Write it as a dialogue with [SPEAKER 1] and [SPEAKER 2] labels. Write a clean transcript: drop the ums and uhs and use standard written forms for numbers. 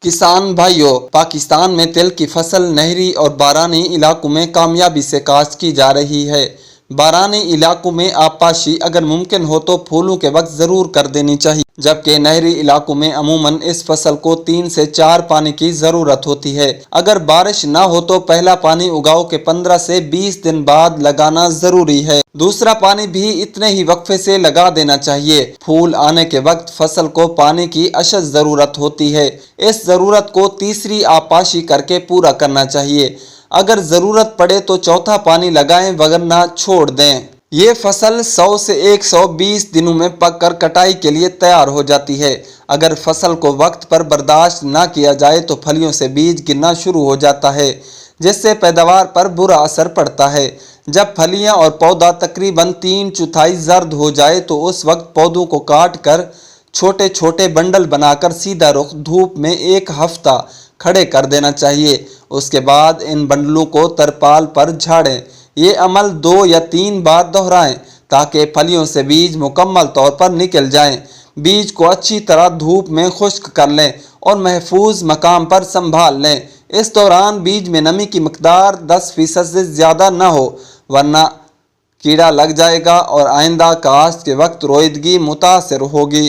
[SPEAKER 1] किसान भाइयों, पाकिस्तान में तिल की फसल नहरी और बारानी इलाकों में कामयाबी से काश्त की जा रही है। बारानी इलाकों में आबपाशी अगर मुमकिन हो तो फूलों के वक्त ज़रूर कर देनी चाहिए, जबकि नहरी इलाकों में अमूमन इस फसल को 3 से 4 पानी की ज़रूरत होती है। अगर बारिश ना हो तो पहला पानी उगाव के 15 से 20 दिन बाद लगाना ज़रूरी है। दूसरा पानी भी इतने ही वक्फे से लगा देना चाहिए। फूल आने के वक्त फसल को पानी की अशद ज़रूरत होती है। इस ज़रूरत को तीसरी आबपाशी करके पूरा करना चाहिए। अगर ज़रूरत पड़े तो चौथा पानी लगाएं, वरना छोड़ दें। ये फसल 100 से 120 दिनों में पककर कटाई के लिए तैयार हो जाती है। अगर फसल को वक्त पर बर्दाश्त ना किया जाए तो फलियों से बीज गिरना शुरू हो जाता है, जिससे पैदावार पर बुरा असर पड़ता है। जब फलियां और पौधा तकरीबन 3/4 जर्द हो जाए तो उस वक्त पौधों को काट कर छोटे छोटे बंडल बनाकर सीधा रुख धूप में 1 हफ्ता खड़े कर देना चाहिए। उसके बाद इन बंडलों को तरपाल पर झाड़ें। ये अमल 2 या 3 बार दोहराएं ताकि फलियों से बीज मुकम्मल तौर पर निकल जाएं। बीज को अच्छी तरह धूप में खुश्क कर लें और महफूज मकाम पर संभाल लें। इस दौरान बीज में नमी की मकदार 10% से ज़्यादा न हो, वरना कीड़ा लग जाएगा और आइंदा काश्त के वक्त रोईदगी मुतासर होगी।